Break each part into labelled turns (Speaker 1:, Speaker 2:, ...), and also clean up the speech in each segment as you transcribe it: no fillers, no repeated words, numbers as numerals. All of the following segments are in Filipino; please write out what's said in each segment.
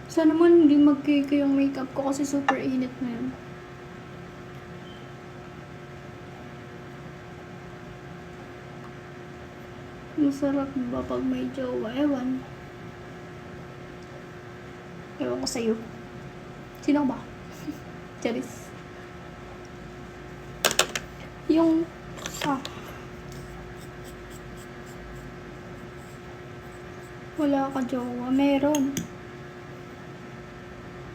Speaker 1: Sana naman hindi magkiki yung makeup ko kasi super init na yun. Masarap ba pag may jowa? Ewan. Ewan ko sa'yo. Sino ba? Charis. Yung... Wala ka jowa. Meron.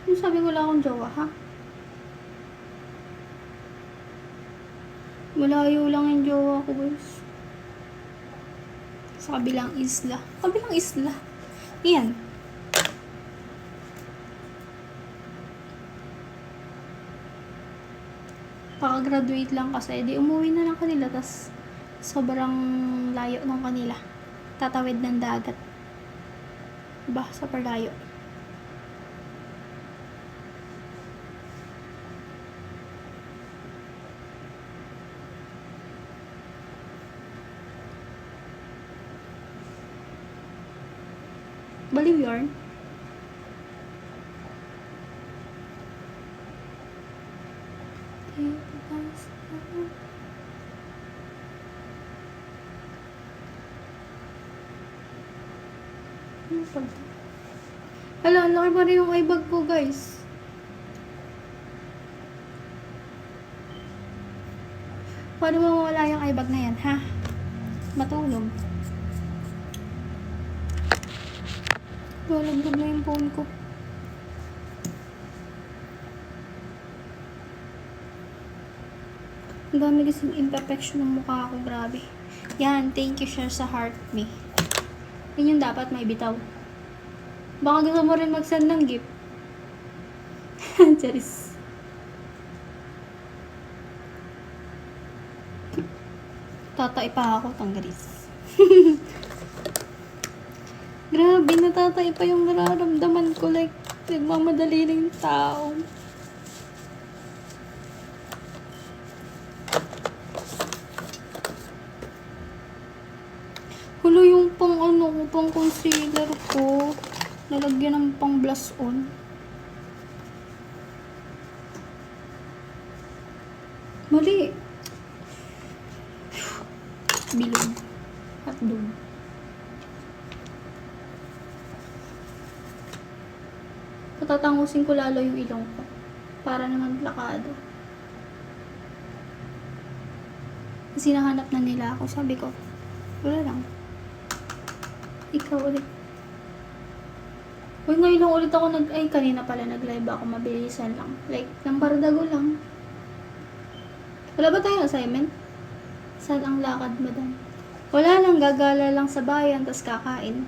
Speaker 1: Ano sabi wala akong jowa, ha? Malayo lang yung jowa ko, guys. Sa kabilang isla. Kabilang isla. Iyan. Paka-graduate lang kasi. Di umuwi na lang kanila. Tas sobrang layo ng kanila. Tatawid ng dagat. Diba? Super layo. Baliw yarn. Hala, ang laki pa rin yung ibag ko, guys. Paano mawala yung ibag na yan, ha? Matulog. Lalagdag na yung phone ko. Ang dami kasing imperfection ng mukha ko, grabe. Yan, thank you share sa heart me. Yan yung dapat may bitaw. Baka gusto mo rin mag-send ng gift. Charis. Tatay pa ako, tanggalis. Grabe, natatay pa yung nararamdaman ko. Like, nagmamadali na yung tao. Hulo yung pang ano ko, pang concealer ko. Nalagyan ng pang blush on. Mali. Bilog. Hotdog. Patatangusin ko lalo yung ilong ko. Para naman plakado. Kasi nahanap na nila ako. Sabi ko, wala lang. Ikaw ulit. Uy, ngayon lang ulit ako ay kanina pala nag-live ako, mabilisan lang. Like, ng bardago lang. Wala ba tayong assignment? Saan ang lakad, madam? Wala lang, gagala lang sa bayan, tas kakain.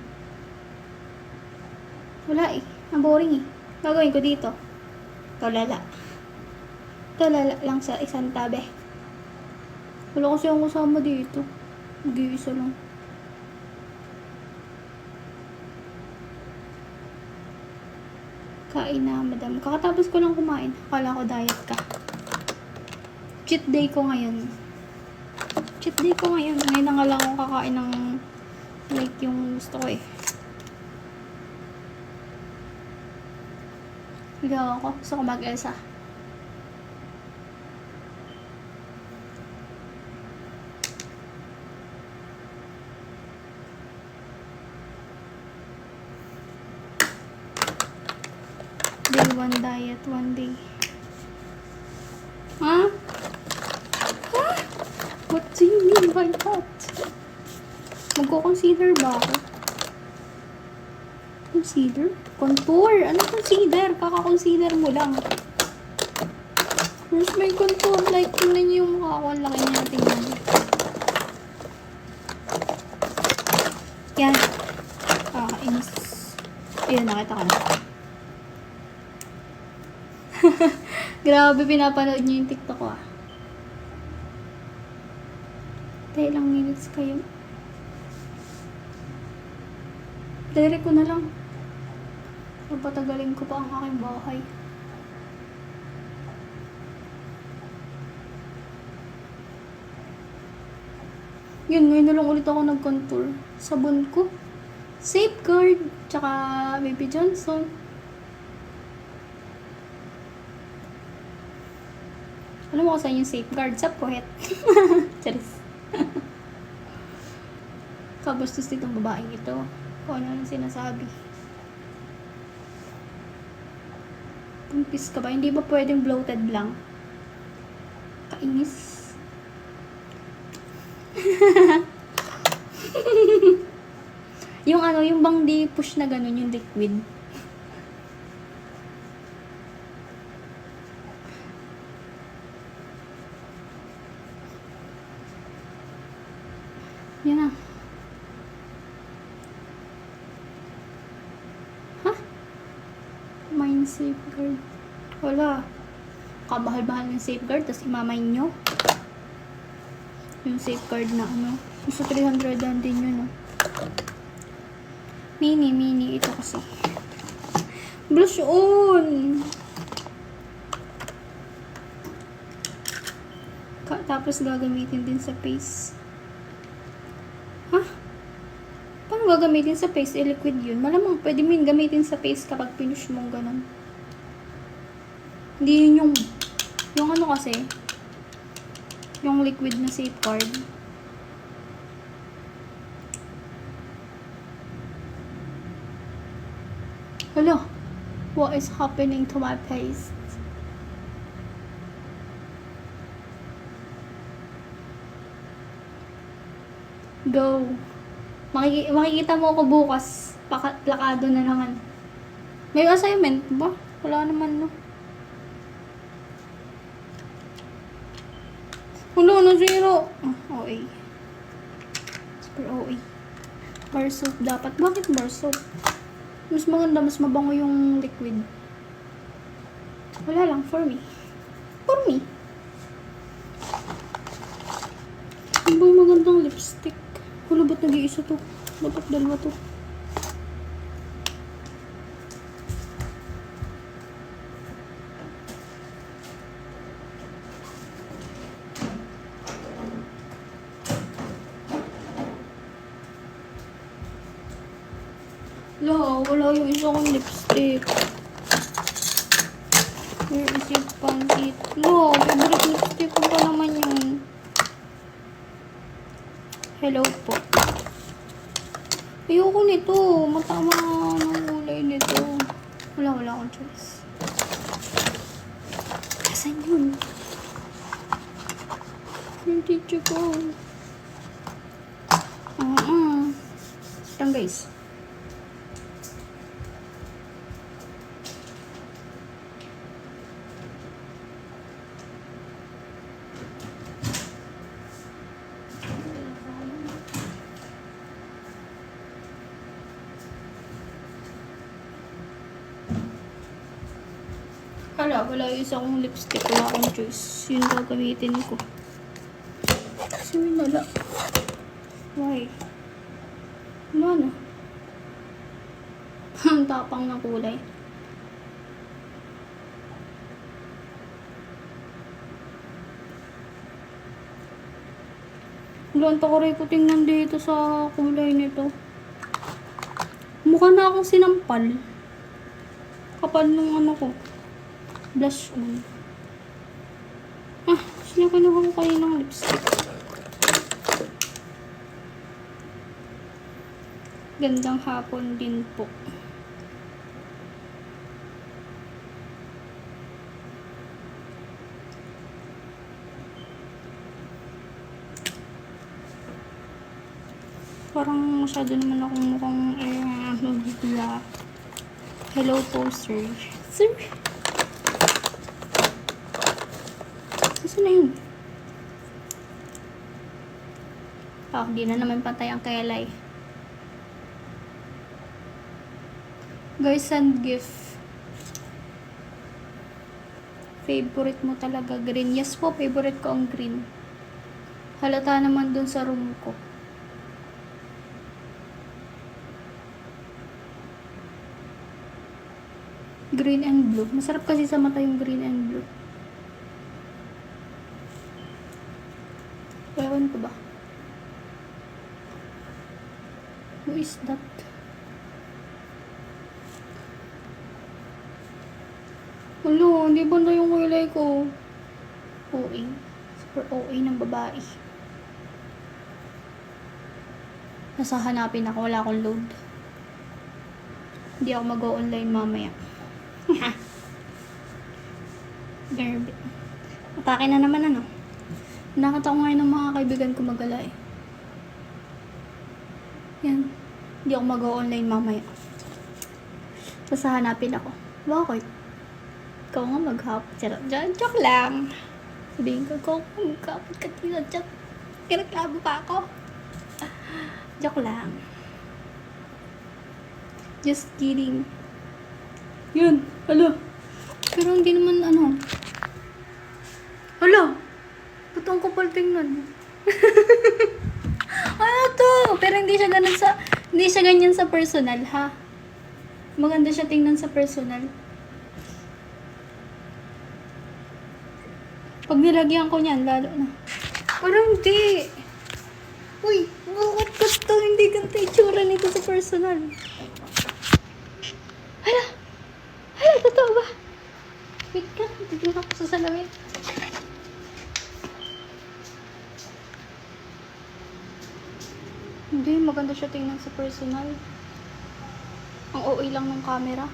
Speaker 1: Wala eh. Ang boring eh. Gagawin ko dito. Tulala. Tulala lang sa isang tabi. Wala kasi akong kasama dito. Mag-iisa lang. Kain na, madam. Kakatapos ko lang kumain. Akala ko diet ka. Cheat day ko ngayon. Cheat day ko ngayon. Ngayon na nga lang akong kakain ng like yung gusto ko eh. Higaw ako. Gusto ko mag-Elsa. Day 1 diet, 1 day. Ha? Ha? What do you mean by that? Magko-consider ba ako? Consider? Contour? Ano consider? Kaka-consider mo lang. Where's my contour? Like, tingnan niyo yung mukha ko. Ang laki niya. Tingnan niyo. Yan. Inis. Ayun, nakita ko na. Grabe, pinapanood niyo yung TikTok ko ah. Tayo lang minutes kayo. Direct ko na lang. Papatagalin ko pa ang aking bahay. Yun, ngayon na lang ulit ako nag-contour. Sabon ko. Safeguard. Tsaka Baby Johnson. Alam mo kung saan yung safeguard? Sa puwet. Charis. Kabastos nitong babaeng ito. Kung ano lang sinasabi. Pumpis ka ba? Hindi ba pwedeng bloated lang? Kainis. Yung ano, yung bang di push na ganun, yung liquid. Yan na. Ha? Mine safeguard. Wala. Kamahal-mahal ng safeguard, tapos imamay nyo. Yung safeguard na ano. Gusto 300 din yun, no? Mini. Ito kasi. Blush on! Tapos gagamitin din sa face. Ha? Paano gagamitin sa face? Liquid yun. Malamang pwede mo yun gamitin sa face kapag pinush mo ganun. Hindi yun yung ano kasi, yung liquid na safeguard. Hello, what is happening to my face? Go. Makikita mo ako bukas. Plakado na naman. May assignment ba? Wala naman, no? Wala na, zero. OA. Super OA. Bar soap dapat. Bakit bar soap? Mas maganda, mas mabango yung liquid. Wala lang, for me. For me. Ang bang magandang lipstick. Wala, ba't nag-iisa to? Ba't dalawa to? Wala yung isa kong lipstick. Where is your pansit? Favorite lipstick ko pa naman yun. Hello po. Ayoko nito. Matama ng kulay nito. Wala akong choice. Asan yun? Yung teacher ko. Ito guys. Wala yung isa kong lipstick. Wala akong choice. Yun gagamitin ko. Kasi wala. Why? Wala na. Ang tapang na kulay. Wala, ang takoray ko tingnan dito sa kulay nito. Mukha na akong sinampal. Kapal nung ano ko. Blush on. Sinakunuha ko kayo ng lipstick. Gandang hapon din po. Parang masyado naman akong mukhang nagigila. Hello po, sir. Sir? Saan na yun? Di na naman pantay ang kelay. Guys, send gift. Favorite mo talaga green. Yes po, favorite ko ang green. Halata naman dun sa room ko. Green and blue. Masarap kasi sa mata yung green and blue. Ewan ko ba? Who is that? Hello, hindi ba na yung kulay ko? OA. Super OA ng babae. Nasa hanapin ako, wala akong load. Hindi ako mag-o-online mamaya. Garbi. Atake na naman ano. Nakita ko ngayon ng mga kaibigan ko magala eh. Yan. Hindi ako mag-o-online mamaya. Tapos hanapin ako. Bakit? Ikaw nga maghapon. Joke lang. Sabihin ko, ikaw nga maghapon ka tila. Kinaklabo pa ako. Joke lang. Just kidding. Yun. Hala. Pero hindi naman ano. Hala. Ba't ang kapal tingnan? Ano to? Pero hindi siya ganyan sa personal, ha? Maganda siya tingnan sa personal. Pag nilagyan ko niyan, lalo na. Parang hindi. Uy, bakit gusto hindi ganito itsura nito sa personal? Hala! Hala, totoo ba? Wait ka, tignan ako sa salamin. Hindi, maganda siya tingnan sa personal. Ang OA lang ng camera.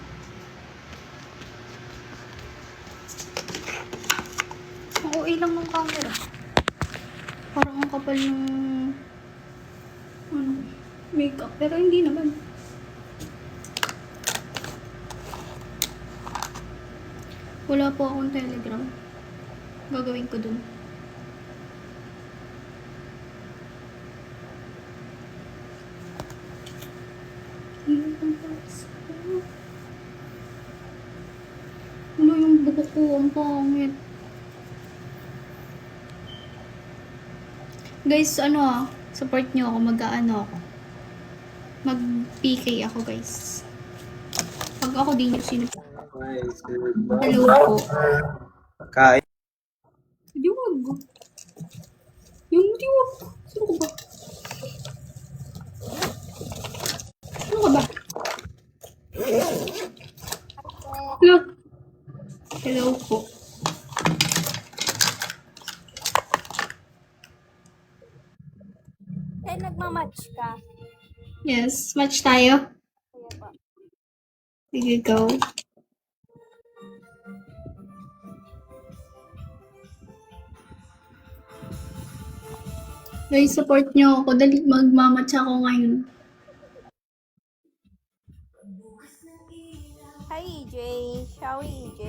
Speaker 1: Ang OA lang ng camera. Parang ang kapal ng makeup. Pero hindi naman. Wala po akong Telegram. Gagawin ko dun. Ano yung buko ko? Ang pangit. Guys, support nyo ako. Mag-PK ako, guys. Pag ako din yung sino. Hello po.
Speaker 2: Kain.
Speaker 1: Diwag. Yung diwag. Sino ko ba? Sino ka ba? Hello. Hello po.
Speaker 3: Nagmamatch ka.
Speaker 1: Yes, match tayo.
Speaker 3: Kaya ba?
Speaker 1: Sige, go. Guys, support nyo ako. Dali, magmamatch ako ngayon.
Speaker 3: Hi, EJ. Shall we, EJ?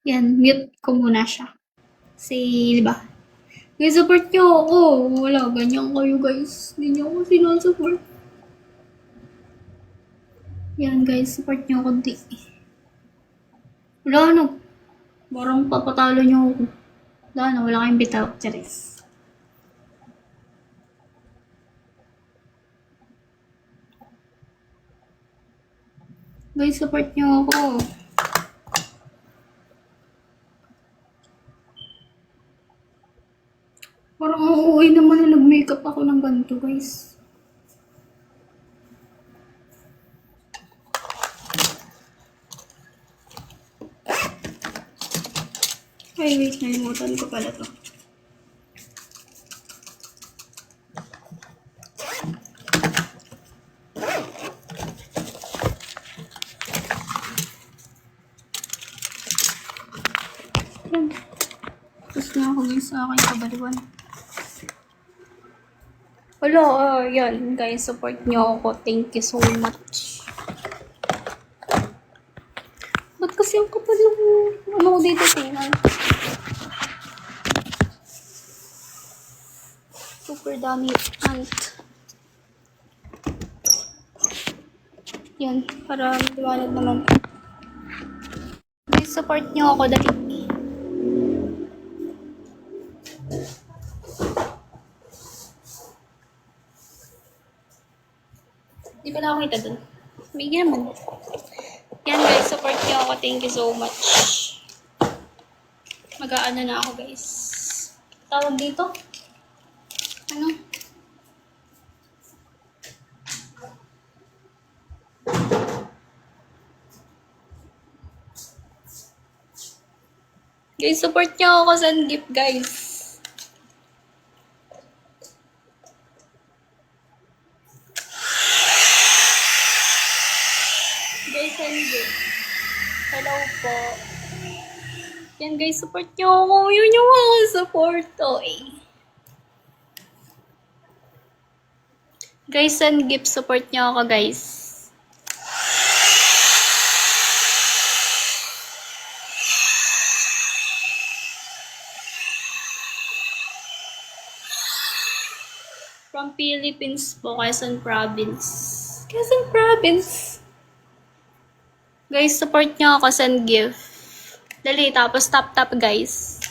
Speaker 1: Yan, mute ko muna siya. Di ba? Guys, support nyo ako. Wala, ganyan kayo, guys. Hindi nyo ako sinusupport. Yan, guys, support nyo ako. Wala, parang papatalo nyo ako. Wala kayong bitaw. Charis. Guys, support nyo ako. Parang uuwi naman na nag-makeup ako ng ganito, guys. Ay, wait, nalimutan ko pala to. Yan. Tapos na ako guys sa aking kabaliwan. Wala, yan guys, support nyo ako. Thank you so much. Ba't kasi ang kapal yung ko dito tingnan? Super dami ant. Yan, para maliwanag naman. Please support nyo ako dali. Di ba na ako kita dun? Bigyan naman. Yan guys, support nyo ako. Thank you so much. Mag-aano na ako guys. Tawag dito? Ano? Guys, support niyo ako sa gift, guys. Guys, send gift. Hello po. Yan guys, support niyo ako. Yun yung mga support to eh. Guys, send gift. Support niyo ako guys. From Philippines po, Quezon Province. Quezon Province. Guys, support niyo ako. Send gift. Dali, tapos tap guys.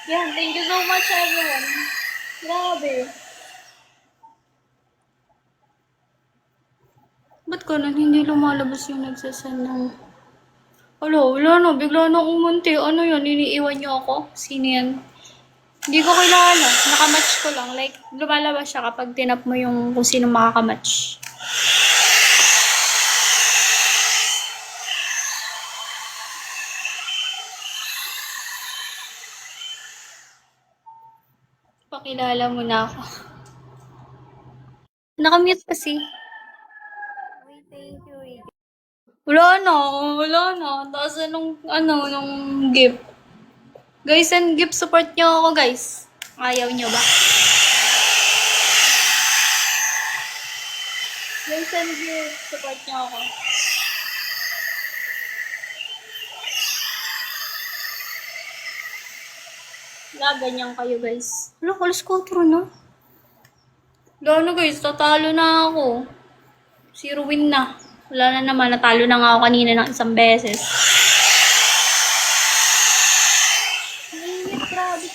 Speaker 1: Yan, thank you so much everyone. Grabe. Ba't ganun? Hindi lumalabas yung nagsasend ng... wala na. Bigla na umunti. Ano yun? Iniiwan niyo ako? Sino yan? Hindi ko kilala. Nakamatch ko lang. Like, lumalabas siya kapag tinap mo yung kung sino makakamatch. Pakilala mo na ako. Nakamute kasi.
Speaker 3: Uy, thank you, AJ.
Speaker 1: Wala na. Tapos nung gift. Guys, and gift support nyo ako, guys. Ayaw nyo ba? Guys, and gift support nyo ako. Wala, ganyan kayo, guys. Wala, alas 4 na. Wala na, guys. Tatalo na ako. 0 win na. Wala na naman. Natalo na nga ako kanina ng isang beses. Init, grabe.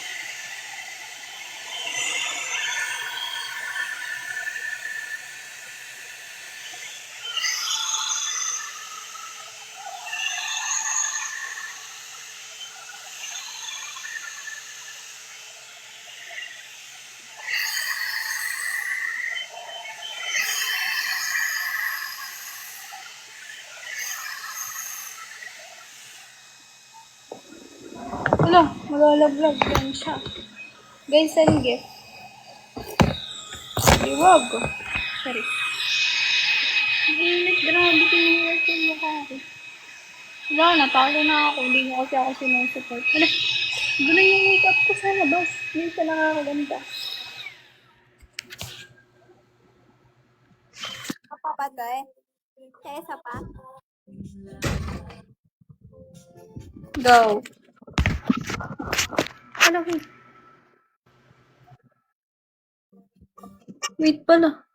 Speaker 1: Wala, malalaglag yan siya. Guys, send gift. Iwag. Sorry. Init, grabe kiniwas yung mukha ko. Wala, natalo na ako. Hindi mo kasi ako sinusupport. Wala, doon na yung makeup ko sa labas. Hindi siya nakakaganda.
Speaker 3: Apa pa to eh? Kaya isa pa?
Speaker 1: Go. Ano, wait pala.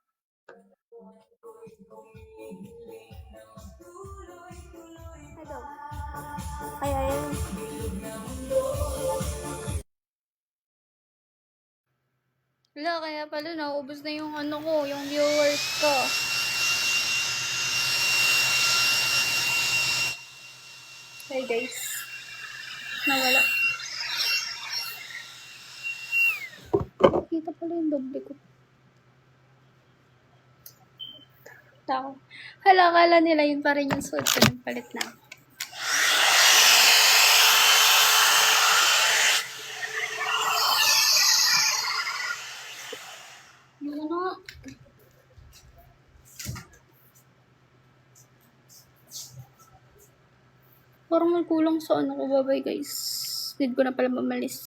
Speaker 3: Hello. Ay, ayun.
Speaker 1: Wala, kaya pala naubos na yung ano ko, yung viewers ko. Hey guys. Nawala. Kita pala yung doble ko. Tao. Hala, kala nila yun pa rin yung suot ko. Palit na. Yun na. Parang may kulang sa ano ko. Bye-bye guys. Need ko na pala mamalis.